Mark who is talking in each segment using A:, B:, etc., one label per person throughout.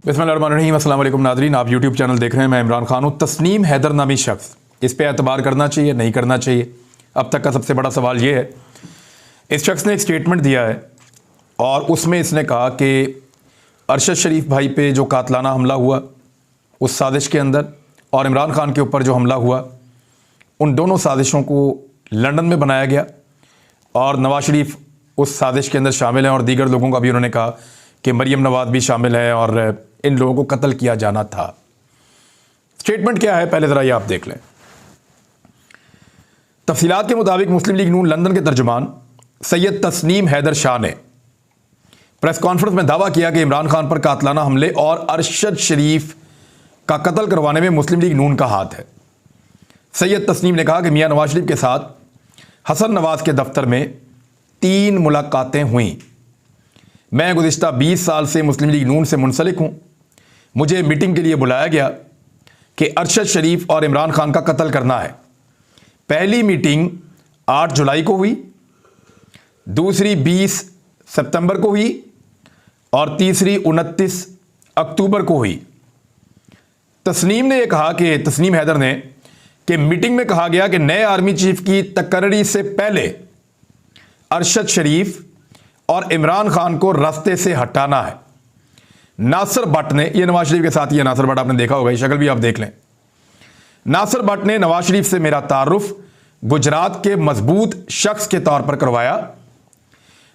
A: बिस्मिल्लाहिर्रहमानिर्रहीम। अस्सलाम वालेकुम नाज़रीन, आप यूट्यूब चैनल देख रहे हैं। मैं इमरान खान हूँ। तस्नीम हैदर नामी शख्स, इस पर एतबार करना चाहिए नहीं करना चाहिए? अब तक का सबसे बड़ा सवाल ये है। इस शख्स ने एक स्टेटमेंट दिया है और उसमें इसने कहा कि अरशद शरीफ भाई पे जो कातलाना हमला हुआ उस साजिश के अंदर और इमरान खान के ऊपर जो हमला हुआ, उन दोनों साजिशों को लंदन में बनाया गया और नवाज शरीफ उस साजिश के अंदर शामिल हैं और दीगर लोगों का भी उन्होंने कहा कि मरियम नवाज भी शामिल है और इन लोगों को कत्ल किया जाना था। स्टेटमेंट क्या है पहले ज़रा ये आप देख लें। तफसीलात के मुताबिक मुस्लिम लीग नून लंदन के तर्जुमान सैयद तस्नीम हैदर शाह ने प्रेस कॉन्फ्रेंस में दावा किया कि इमरान खान पर कातलाना हमले और अरशद शरीफ का कत्ल करवाने में मुस्लिम लीग नून का हाथ है। सैयद तस्नीम ने कहा कि मियां नवाज शरीफ के साथ हसन नवाज के दफ्तर में 3 मुलाकातें हुई। मैं गुज़िश्ता 20 साल से मुस्लिम लीग नून से मुंसलिक हूँ। मुझे मीटिंग के लिए बुलाया गया कि अरशद शरीफ और इमरान खान का कत्ल करना है। पहली मीटिंग 8 जुलाई को हुई, दूसरी 20 सितंबर को हुई और तीसरी 29 अक्टूबर को हुई। तस्नीम ने यह कहा कि तस्नीम हैदर ने कि मीटिंग में कहा गया कि नए आर्मी चीफ की तकर्री से पहले अरशद शरीफ और इमरान खान को रास्ते से हटाना है। नासिर भट्ट ने, ये नवाज शरीफ के साथ ही है, नासिर भट्ट आपने देखा होगा, ये शक्ल भी आप देख लें। नासिर भट्ट ने नवाज शरीफ से मेरा तारुफ गुजरात के मजबूत शख्स के तौर पर करवाया।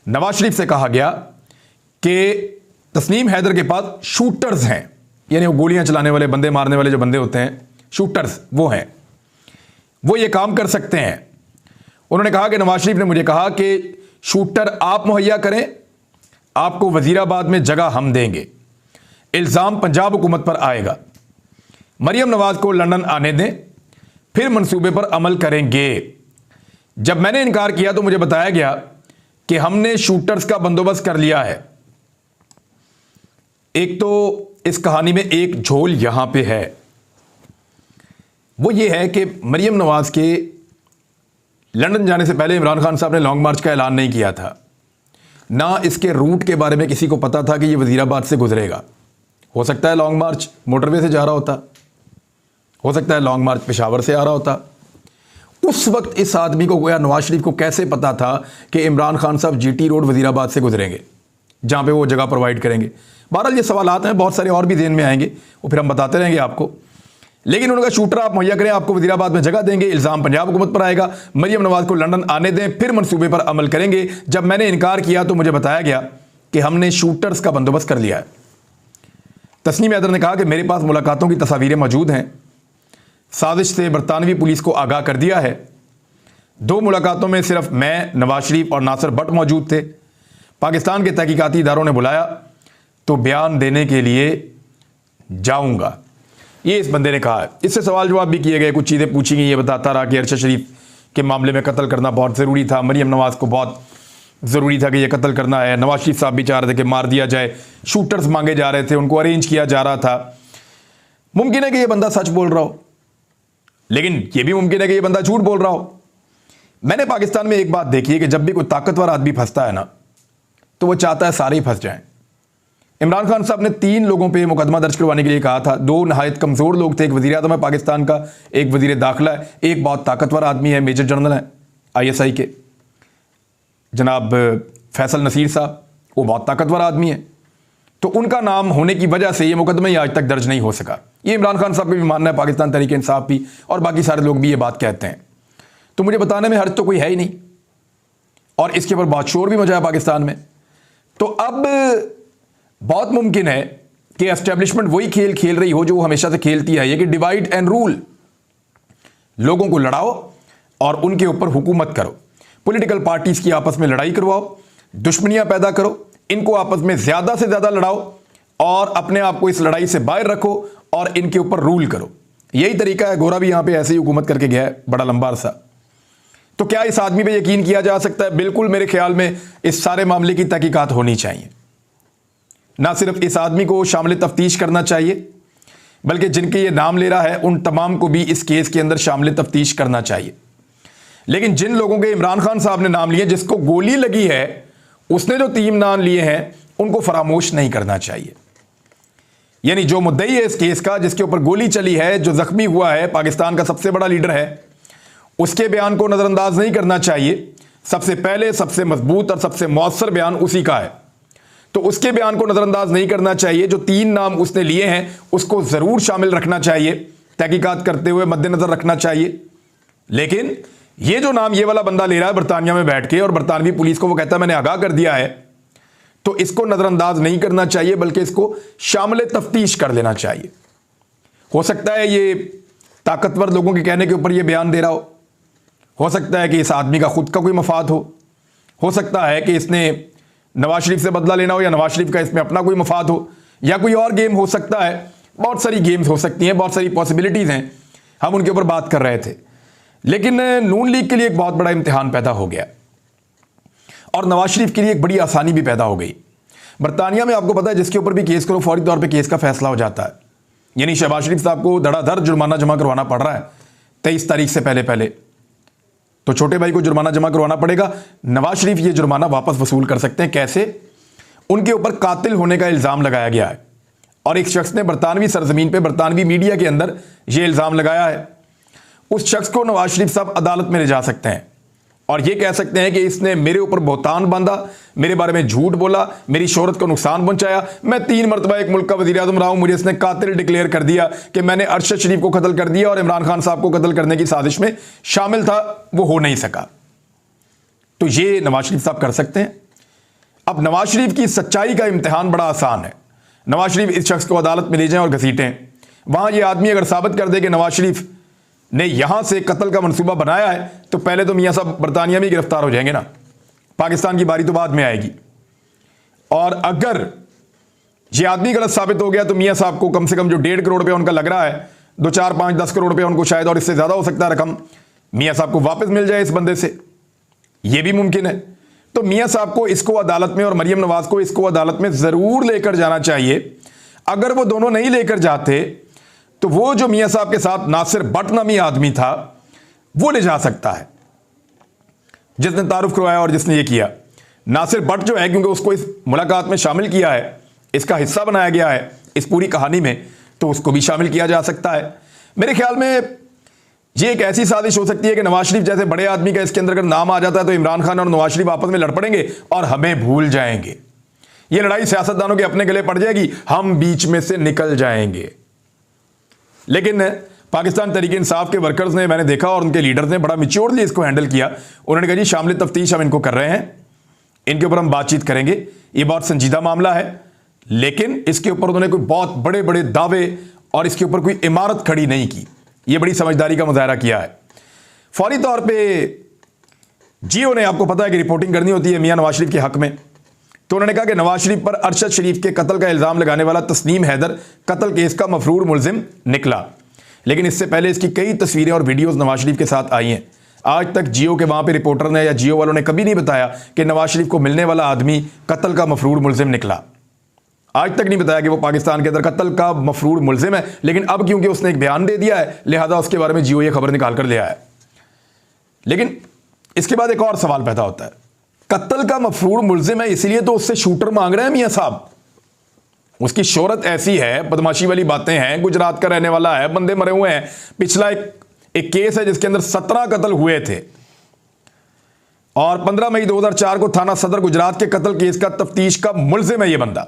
A: नवाज शरीफ से कहा गया कि तस्नीम हैदर के पास शूटर्स हैं, यानी वो गोलियां चलाने वाले, बंदे मारने वाले जो बंदे होते हैं, शूटर्स वो हैं, वो ये काम कर सकते हैं। उन्होंने कहा कि नवाज शरीफ ने मुझे कहा कि शूटर आप मुहैया करें, आपको वजीराबाद में जगह हम देंगे। इल्ज़ाम पंजाब हुकूमत पर आएगा। मरियम नवाज को लंदन आने दें, फिर मंसूबे पर अमल करेंगे। जब मैंने इनकार किया तो मुझे बताया गया कि हमने शूटर्स का बंदोबस्त कर लिया है। एक तो इस कहानी में एक झोल यहां पे है, वो ये है कि मरियम नवाज के लंदन जाने से पहले इमरान खान साहब ने लॉन्ग मार्च का ऐलान नहीं किया था। ना इसके रूट के बारे में किसी को पता था कि ये वजीराबाद से गुजरेगा। हो सकता है लॉन्ग मार्च मोटरवे से जा रहा होता, हो सकता है लॉन्ग मार्च पेशावर से आ रहा होता। उस वक्त इस आदमी को, गोया नवाज शरीफ को, कैसे पता था कि इमरान खान साहब जीटी रोड वजीराबाद से गुजरेंगे जहां पे वो जगह प्रोवाइड करेंगे? बहरहाल ये सवालात हैं, बहुत सारे और भी ज़हन में आएंगे, वो फिर हम बताते रहेंगे आपको। लेकिन उन्होंने कहा शूटर आप मुहैया करें, आपको वजीराबाद में जगह देंगे। इल्ज़ाम पंजाब हुकूमत पर आएगा। मरियम नवाज को लंदन आने दें, फिर मंसूबे पर अमल करेंगे। जब मैंने इनकार किया तो मुझे बताया गया कि हमने शूटर्स का बंदोबस्त कर लिया है। तस्नीम हैदर ने कहा कि मेरे पास मुलाकातों की तस्वीरें मौजूद हैं। साजिश से बरतानवी पुलिस को आगाह कर दिया है। 2 मुलाकातों में सिर्फ मैं, नवाज शरीफ और नासिर भट्ट मौजूद थे। पाकिस्तान के तहकीकाती इदारों ने बुलाया तो बयान देने के लिए जाऊंगा, ये इस बंदे ने कहा है। इससे सवाल जवाब भी किए गए, कुछ चीज़ें पूछी गई। ये बताता रहा कि अरशद शरीफ के मामले में कत्ल करना बहुत ज़रूरी था, मरियम नवाज को बहुत ज़रूरी था कि ये कत्ल करना है। नवाज शरीफ साहब भी चाह रहे थे कि मार दिया जाए। शूटर्स मांगे जा रहे थे, उनको अरेंज किया जा रहा था। मुमकिन है कि ये बंदा सच बोल रहा हो, लेकिन यह भी मुमकिन है कि ये बंदा झूठ बोल रहा हो। मैंने पाकिस्तान में एक बात देखी है कि जब भी कोई ताकतवर आदमी फंसता है ना, तो वो चाहता है सारे ही फंस जाएं। इमरान खान साहब ने 3 लोगों पे मुकदमा दर्ज करवाने के लिए कहा था। 2 नहायत कमज़ोर लोग थे, एक वज़ीर आज़म है पाकिस्तान का, एक वज़ीर दाखिला है, एक बहुत ताकतवर आदमी है, मेजर जनरल है ISI के, जनाब फैसल नसीर साहब, वो बहुत ताकतवर आदमी है। तो उनका नाम होने की वजह से ये मुकदमा ही आज तक दर्ज नहीं हो सका। ये इमरान खान साहब का भी मानना है, पाकिस्तान तहरीक इंसाफ भी, और बाकी सारे लोग भी ये बात कहते हैं। तो मुझे बताने में हर्ज तो कोई है ही नहीं, और इसके ऊपर बहुत शोर भी मचा है पाकिस्तान में। तो अब बहुत मुमकिन है कि एस्टेब्लिशमेंट वही खेल खेल रही हो जो वो हमेशा से खेलती है, ये कि डिवाइड एंड रूल। लोगों को लड़ाओ और उनके ऊपर हुकूमत करो। पॉलिटिकल पार्टीज की आपस में लड़ाई करवाओ, दुश्मनियां पैदा करो, इनको आपस में ज्यादा से ज्यादा लड़ाओ और अपने आप को इस लड़ाई से बाहर रखो और इनके ऊपर रूल करो। यही तरीका है। गोरा भी यहां पे ऐसे ही हुकूमत करके गया है बड़ा लंबा अरसा। तो क्या इस आदमी पे यकीन किया जा सकता है? बिल्कुल। मेरे ख्याल में इस सारे मामले की तहकीकात होनी चाहिए। ना सिर्फ इस आदमी को शामिल तफ्तीश करना चाहिए, बल्कि जिनके ये नाम ले रहा है उन तमाम को भी इस केस के अंदर शामिल तफ्तीश करना चाहिए। लेकिन जिन लोगों के इमरान खान साहब ने नाम लिए, जिसको गोली लगी है, उसने जो 3 नाम लिए हैं, उनको फरामोश नहीं करना चाहिए। यानी जो मुद्दई है इस केस का, जिसके ऊपर गोली चली है, जो जख्मी हुआ है, पाकिस्तान का सबसे बड़ा लीडर है, उसके बयान को नजरअंदाज नहीं करना चाहिए। सबसे पहले, सबसे मजबूत और सबसे मौसर बयान उसी का है, तो उसके बयान को नजरअंदाज नहीं करना चाहिए। जो 3 नाम उसने लिए हैं उसको जरूर शामिल रखना चाहिए, तहकीकात करते हुए मद्देनजर रखना चाहिए। लेकिन ये जो नाम ये वाला बंदा ले रहा है बरतानिया में बैठ के, और बरतानवी पुलिस को वो कहता है मैंने आगाह कर दिया है, तो इसको नजरअंदाज नहीं करना चाहिए, बल्कि इसको शामिल तफ्तीश कर लेना चाहिए। हो सकता है ये ताकतवर लोगों के कहने के ऊपर ये बयान दे रहा हो सकता है कि इस आदमी का खुद का कोई मफाद हो सकता है कि इसने नवाज शरीफ से बदला लेना हो, या नवाज शरीफ का इसमें अपना कोई मफाद हो, या कोई और गेम हो सकता है। बहुत सारी गेम्स हो सकती हैं, बहुत सारी पॉसिबिलिटीज़ हैं, हम उनके ऊपर बात कर रहे थे। लेकिन नून लीग के लिए एक बहुत बड़ा इम्तिहान पैदा हो गया, और नवाज शरीफ के लिए एक बड़ी आसानी भी पैदा हो गई। बरतानिया में आपको पता है जिसके ऊपर भी केस करो फौरी तौर पे केस का फैसला हो जाता है। यानी शहबाज शरीफ साहब को धड़ाधड़ जुर्माना जमा करवाना पड़ रहा है 23 तारीख से पहले, तो छोटे भाई को जुर्माना जमा करवाना पड़ेगा। नवाज शरीफ ये जुर्माना वापस वसूल कर सकते हैं। कैसे? उनके ऊपर कातिल होने का इल्ज़ाम लगाया गया है, और एक शख्स ने बरतानवी सरजमीन पे, बरतानवी मीडिया के अंदर यह इल्ज़ाम लगाया है। उस शख्स को नवाज शरीफ साहब अदालत में ले जा सकते हैं और ये कह सकते हैं कि इसने मेरे ऊपर बहुतान बांधा, मेरे बारे में झूठ बोला, मेरी शोहरत को नुकसान पहुंचाया, मैं 3 मरतबा एक मुल्क का वज़ीर आज़म रहा हूं, मुझे इसने कातिल डिक्लेयर कर दिया कि मैंने अरशद शरीफ को कत्ल कर दिया और इमरान खान साहब को कत्ल करने की साजिश में शामिल था, वो हो नहीं सका। तो ये नवाज शरीफ साहब कर सकते हैं। अब नवाज शरीफ की सच्चाई का इम्तिहान बड़ा आसान है। नवाज शरीफ इस शख्स को अदालत में ले जाएं और घसीटें। वहां ये आदमी अगर साबित कर दे कि नवाज शरीफ ने यहां से कत्ल का मंसूबा बनाया है, तो पहले तो मियां साहब बरतानिया में गिरफ्तार हो जाएंगे ना, पाकिस्तान की बारी तो बाद में आएगी। और अगर यह आदमी गलत साबित हो गया तो मियां साहब को कम से कम जो 1.5 करोड़ रुपया उनका लग रहा है, 2, 4, 5, 10 करोड़ रुपया उनको शायद, और इससे ज्यादा हो सकता है रकम, मियां साहब को वापस मिल जाए इस बंदे से, यह भी मुमकिन है। तो मियां साहब को इसको अदालत में, और मरियम नवाज को इसको अदालत में जरूर लेकर जाना चाहिए। अगर वो दोनों नहीं लेकर जाते तो वो जो मियां साहब के साथ नासिर भट्ट नामी आदमी था वो ले जा सकता है, जिसने तारुफ करवाया और जिसने ये किया। नासिर भट्ट जो है, क्योंकि उसको इस मुलाकात में शामिल किया है, इसका हिस्सा बनाया गया है इस पूरी कहानी में, तो उसको भी शामिल किया जा सकता है। मेरे ख्याल में ये एक ऐसी साजिश हो सकती है कि नवाज शरीफ जैसे बड़े आदमी का इसके अंदर अगर नाम आ जाता है तो इमरान खान और नवाज शरीफ आपस में लड़ पड़ेंगे और हमें भूल जाएंगे। ये लड़ाई सियासतदानों के अपने गले पड़ जाएगी, हम बीच में से निकल जाएंगे। लेकिन पाकिस्तान तहरीक इंसाफ के वर्कर्स ने, मैंने देखा, और उनके लीडर्स ने बड़ा मैच्योरली इसको हैंडल किया। उन्होंने कहा जी शामिल तफ्तीश हम इनको कर रहे हैं, इनके ऊपर हम बातचीत करेंगे, ये बहुत संजीदा मामला है। लेकिन इसके ऊपर उन्होंने कोई बहुत बड़े बड़े दावे और इसके ऊपर कोई इमारत खड़ी नहीं की। ये बड़ी समझदारी का मुजाहरा किया है। फौरी तौर पर जियो ने, आपको पता है कि रिपोर्टिंग करनी होती है मियां नवाज शरीफ के हक में, तो उन्होंने कहा कि नवाज शरीफ पर अरशद शरीफ के कत्ल का इल्ज़ाम लगाने वाला तस्नीम हैदर कत्ल केस का मफरूर मुलजिम निकला। लेकिन इससे पहले इसकी कई तस्वीरें और वीडियोस नवाज शरीफ के साथ आई हैं। आज तक जियो के वहाँ पे रिपोर्टर ने या जियो वालों ने कभी नहीं बताया कि नवाज शरीफ को मिलने वाला आदमी कत्ल का मफरूर मुलजिम निकला। आज तक नहीं बताया कि वो पाकिस्तान के अंदर कत्ल का मफरूर मुलजिम है। लेकिन अब क्योंकि उसने एक बयान दे दिया है, लिहाजा उसके बारे में जियो ये खबर निकाल कर ले आया है। लेकिन इसके बाद एक और सवाल पैदा होता है, कत्ल का मफरूर मुलजिम है इसलिए तो उससे शूटर मांग रहे हैं मियां साहब। उसकी शोहरत ऐसी है, बदमाशी वाली बातें हैं, गुजरात का रहने वाला है, बंदे मरे हुए हैं। पिछला एक केस है जिसके अंदर 17 कत्ल हुए थे, और 15 मई 2004 को थाना सदर गुजरात के कत्ल केस का तफ्तीश का मुलजिम है ये बंदा।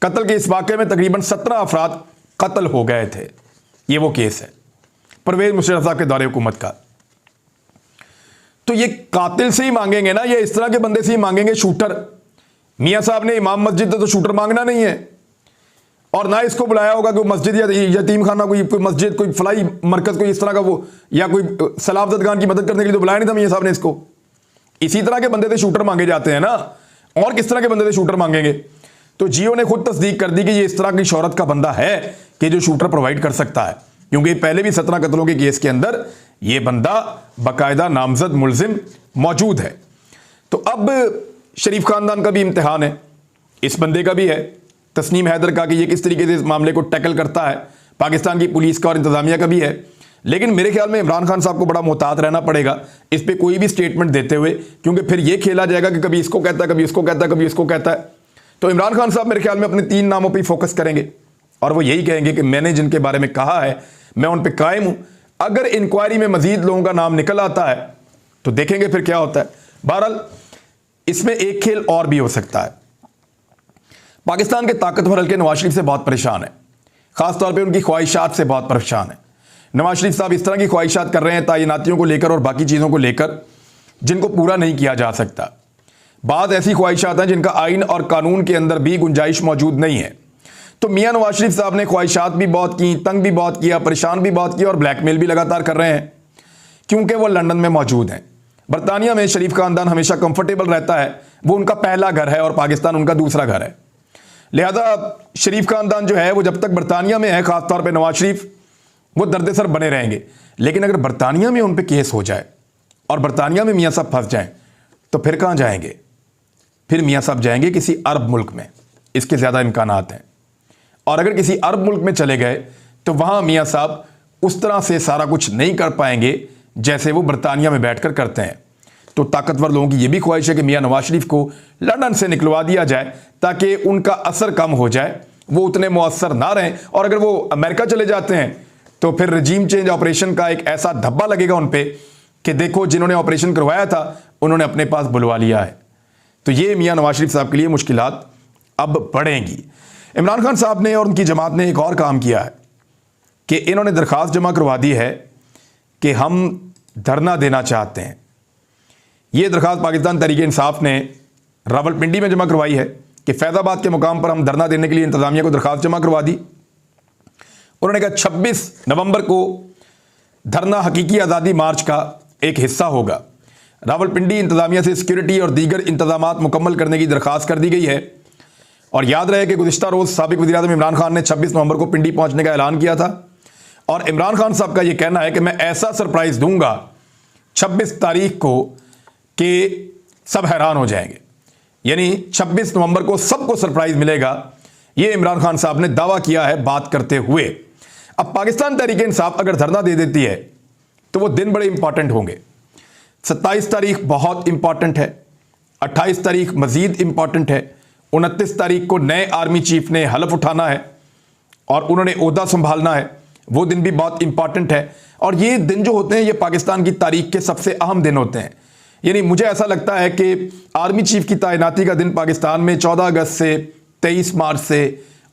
A: कत्ल के इस वाक़े में तकरीबन 17 अफराद कत्ल हो गए थे। ये वो केस है परवेज मुशर्रफ साहब के दौरे हुकूमत का। तो ये कातिल से ही मांगेंगे ना, ये इस तरह के बंदे से ही मांगेंगे शूटर। मियां साहब ने इमाम मस्जिद तो शूटर मांगना नहीं है, और ना इसको बुलाया होगा कि मस्जिद या यतीम खाना, कोई मस्जिद, कोई फलाई मरकज, कोई इस तरह का वो, या कोई सलाब जदगान की मदद करने के लिए तो बुलाया नहीं था मियां साहब ने इसको। इसी तरह के बंदे से शूटर मांगे जाते हैं ना, और किस तरह के बंदे से शूटर मांगेंगे। तो जियो ने खुद तस्दीक कर दी कि ये इस तरह की शोहरत का बंदा है कि जो शूटर प्रोवाइड कर सकता है, क्योंकि पहले भी 17 कत्लों के केस के अंदर ये बंदा बाकायदा नामजद मुलजिम मौजूद है। तो अब शरीफ खानदान का भी इम्तिहान है, इस बंदे का भी है, तस्नीम हैदर का, कि ये किस तरीके से इस मामले को टैकल करता है। पाकिस्तान की पुलिस का और इंतजामिया का भी है। लेकिन मेरे ख्याल में इमरान खान साहब को बड़ा मोहतात रहना पड़ेगा इस पर कोई भी स्टेटमेंट देते हुए, क्योंकि फिर ये खेला जाएगा कि कभी इसको कहता है, कभी इसको कहता है, कभी इसको कहता है। तो इमरान खान साहब मेरे ख्याल में अपने 3 नामों पर ही फोकस करेंगे। और वो यही कहेंगे कि मैंने जिनके बारे में कहा है मैं उन पर कायम हूं। अगर इंक्वायरी में मजीद लोगों का नाम निकल आता है तो देखेंगे फिर क्या होता है। बहरहाल इसमें एक खेल और भी हो सकता है। पाकिस्तान के ताकतवर हल्के नवाज शरीफ से बहुत परेशान है, खासतौर पर उनकी ख्वाहिशात से बहुत परेशान है। नवाज शरीफ साहब इस तरह की ख्वाहिशात कर रहे हैं तैनातियों को लेकर और बाकी चीज़ों को लेकर जिनको पूरा नहीं किया जा सकता। बाद ऐसी ख्वाहिशात हैं जिनका आइन और कानून के अंदर भी गुंजाइश मौजूद नहीं है। तो मियां नवाज शरीफ साहब ने ख्वाहिशात भी बहुत की, तंग भी बहुत किया, परेशान भी बहुत किया और ब्लैकमेल भी लगातार कर रहे हैं क्योंकि वो लंदन में मौजूद हैं। बरतानिया में शरीफ खानदान हमेशा कंफर्टेबल रहता है, वो उनका पहला घर है और पाकिस्तान उनका दूसरा घर है। लिहाजा शरीफ खानदान जो है वो जब तक बरतानिया में है, खासतौर पर नवाज शरीफ, वो दर्देसर बने रहेंगे। लेकिन अगर बरतानिया में उन पर केस हो जाए और बरतानिया में मियाँ साहब फंस जाएं तो फिर कहाँ जाएंगे? फिर मियाँ साहब जाएंगे किसी अरब मुल्क में, इसके ज़्यादा इम्कानात हैं। और अगर किसी अरब मुल्क में चले गए तो वहाँ मियाँ साहब उस तरह से सारा कुछ नहीं कर पाएंगे जैसे वो बरतानिया में बैठकर करते हैं। तो ताकतवर लोगों की ये भी ख्वाहिश है कि मियाँ नवाज शरीफ को लंदन से निकलवा दिया जाए ताकि उनका असर कम हो जाए, वो उतने मुअस्सर ना रहें। और अगर वो अमेरिका चले जाते हैं तो फिर रजीम चेंज ऑपरेशन का एक ऐसा धब्बा लगेगा उन पर कि देखो जिन्होंने ऑपरेशन करवाया था उन्होंने अपने पास बुलवा लिया है। तो ये मियाँ नवाज शरीफ साहब के लिए मुश्किलात अब बढ़ेंगी। इमरान खान साहब ने और उनकी जमात ने एक और काम किया है कि इन्होंने दरख्वास्त जमा करवा दी है कि हम धरना देना चाहते हैं। ये दरख्वास्त पाकिस्तान तहरीक इंसाफ ने रावलपिंडी में जमा करवाई है कि फैज़ाबाद के मुकाम पर हम धरना देने के लिए इंतजामिया को दरख्वास्त जमा करवा दी। उन्होंने कहा 26 नवंबर को धरना हकीकी आज़ादी मार्च का एक हिस्सा होगा। रावलपिंडी इंतजामिया से सिक्योरिटी और दीगर इंतजामात मुकम्मल करने की दरख्वास्त कर दी गई है। और याद रहे कि गुज़िश्ता रोज़ साबिक़ वज़ीर-ए-आज़म इमरान खान ने 26 नवंबर को पिंडी पहुंचने का ऐलान किया था और इमरान खान साहब का यह कहना है कि मैं ऐसा सरप्राइज़ दूंगा 26 तारीख को कि सब हैरान हो जाएंगे। यानी 26 नवंबर को सबको सरप्राइज़ मिलेगा, ये इमरान खान साहब ने दावा किया है बात करते हुए। अब पाकिस्तान तहरीक इंसाफ अगर धरना दे देती है तो वो दिन बड़े इंपॉर्टेंट होंगे। 27 तारीख बहुत इंपॉर्टेंट है, 28 तारीख मजीद इंपॉर्टेंट है, 29 तारीख को नए आर्मी चीफ ने हलफ उठाना है और उन्होंने ओहदा संभालना है, वो दिन भी बहुत इंपॉर्टेंट है। और ये दिन जो होते हैं ये पाकिस्तान की तारीख के सबसे अहम दिन होते हैं। यानी मुझे ऐसा लगता है कि आर्मी चीफ की तैनाती का दिन पाकिस्तान में 14 अगस्त से 23 मार्च से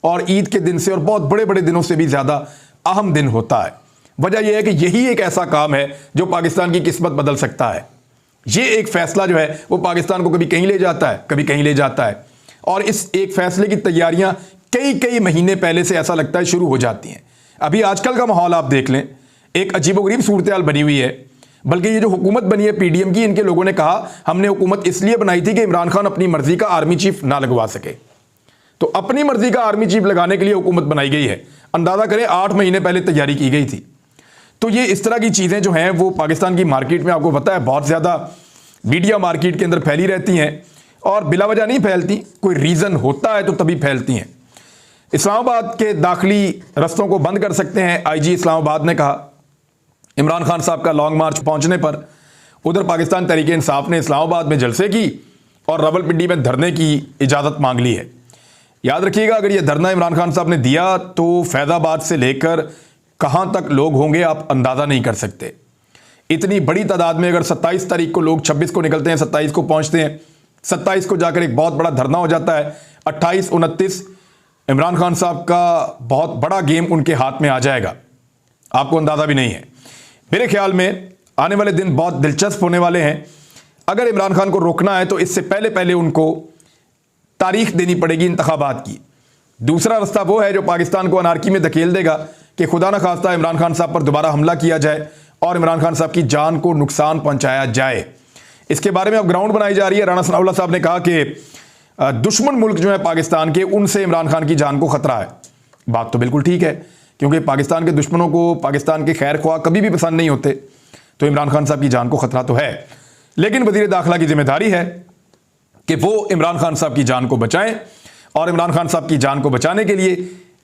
A: और ईद के दिन से और बहुत बड़े बड़े दिनों से भी ज़्यादा अहम दिन होता है। वजह यह है कि यही एक ऐसा काम है जो पाकिस्तान की किस्मत बदल सकता है। ये एक फैसला जो है वो पाकिस्तान को कभी कहीं ले जाता है, कभी कहीं ले जाता है। और इस एक फैसले की तैयारियां कई महीने पहले से ऐसा लगता है शुरू हो जाती हैं। अभी आजकल का माहौल आप देख लें, एक अजीबोगरीब सूरत हाल बनी हुई है। बल्कि ये जो हुकूमत बनी है पीडीएम की, इनके लोगों ने कहा हमने हुकूमत इसलिए बनाई थी कि इमरान खान अपनी मर्जी का आर्मी चीफ ना लगवा सके। तो अपनी मर्जी का आर्मी चीफ लगाने के लिए हुकूमत बनाई गई है। अंदाजा करें 8 महीने पहले तैयारी की गई थी। तो ये इस तरह की चीज़ें जो हैं वो पाकिस्तान की मार्केट में आपको पता है बहुत ज़्यादा मीडिया मार्केट के अंदर फैली रहती हैं और बिला वजह नहीं फैलती, कोई रीज़न होता है तो तभी फैलती हैं। इस्लामाबाद के दाखिली रस्तों को बंद कर सकते हैं, आईजी इस्लामाबाद ने कहा। इमरान खान साहब का लॉन्ग मार्च पहुंचने पर उधर पाकिस्तान तहरीक इंसाफ ने इस्लामाबाद में जलसे की और रावलपिंडी में धरने की इजाज़त मांग ली है। याद रखिएगा, अगर ये धरना इमरान खान साहब ने दिया तो फैज़ाबाद से लेकर कहां तक लोग होंगे आप अंदाज़ा नहीं कर सकते। इतनी बड़ी तादाद में अगर 27 तारीख को लोग 26 को निकलते हैं, 27 को पहुंचते हैं, 27 को जाकर एक बहुत बड़ा धरना हो जाता है, 28 29 इमरान खान साहब का बहुत बड़ा गेम उनके हाथ में आ जाएगा, आपको अंदाज़ा भी नहीं है। मेरे ख्याल में आने वाले दिन बहुत दिलचस्प होने वाले हैं। अगर इमरान खान को रोकना है तो इससे पहले पहले उनको तारीख देनी पड़ेगी इंतखाबात की। दूसरा रास्ता वो है जो पाकिस्तान को अनारकी में धकेल देगा कि खुदा न खास्ता इमरान खान साहब पर दोबारा हमला किया जाए और इमरान खान साहब की जान को नुकसान पहुंचाया जाए। इसके बारे में अब ग्राउंड बनाई जा रही है। राणा सनाउल्लाह साहब ने कहा कि दुश्मन मुल्क जो है पाकिस्तान के, उनसे इमरान खान की जान को खतरा है। बात तो बिल्कुल ठीक है, क्योंकि पाकिस्तान के दुश्मनों को पाकिस्तान के खैर ख्वाह कभी भी पसंद नहीं होते, तो इमरान खान साहब की जान को खतरा तो है। लेकिन वज़ीर दाखिला की जिम्मेदारी है कि वो इमरान खान साहब की जान को बचाएं और इमरान खान साहब की जान को बचाने के लिए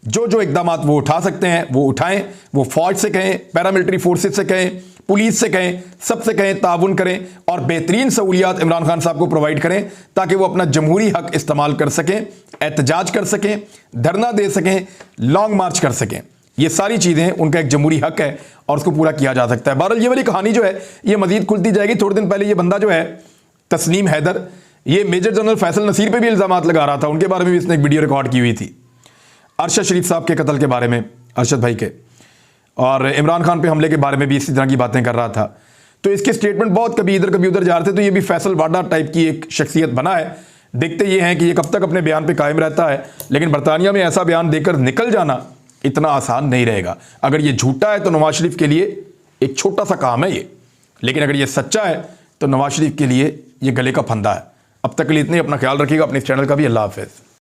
A: जो जो इकदाम वो उठा सकते हैं वो उठाएं, वो फौज से कहें, पैरामिलिट्री फोर्सेस से कहें, पुलिस से कहें, सबसे कहें, ताउन करें और बेहतरीन सहूलियात इमरान खान साहब को प्रोवाइड करें ताकि वो अपना जमहूरी हक इस्तेमाल कर सकें, एहतजाज कर सकें, धरना दे सकें, लॉन्ग मार्च कर सकें। ये सारी चीज़ें उनका एक जमहूरी हक है और उसको पूरा किया जा सकता है। बहरहाल ये वाली कहानी जो है ये मजीद खुलती जाएगी। थोड़े दिन पहले ये बंदा जो है तस्नीम हैदर, ये मेजर जनरल फैसल नसीर पे भी इल्ज़ामात लगा रहा था, उनके बारे में भी इसने एक वीडियो रिकॉर्ड की हुई थी अरशद शरीफ साहब के कत्ल के बारे में, अरशद भाई के, और इमरान खान पे हमले के बारे में भी इसी तरह की बातें कर रहा था। तो इसके स्टेटमेंट बहुत कभी इधर कभी उधर जा रहे थे। तो ये भी फैसल वाडा टाइप की एक शख्सियत बना है। देखते ये हैं कि ये कब तक अपने बयान पे कायम रहता है, लेकिन बरतानिया में ऐसा बयान देकर निकल जाना इतना आसान नहीं रहेगा। अगर ये झूठा है तो नवाज शरीफ के लिए एक छोटा सा काम है ये, लेकिन अगर ये सच्चा है तो नवाज शरीफ के लिए ये गले का फंदा है। अब तक के लिए इतने, अपना ख्याल रखिएगा, अपने इस चैनल का भी। अल्लाह हाफिज़।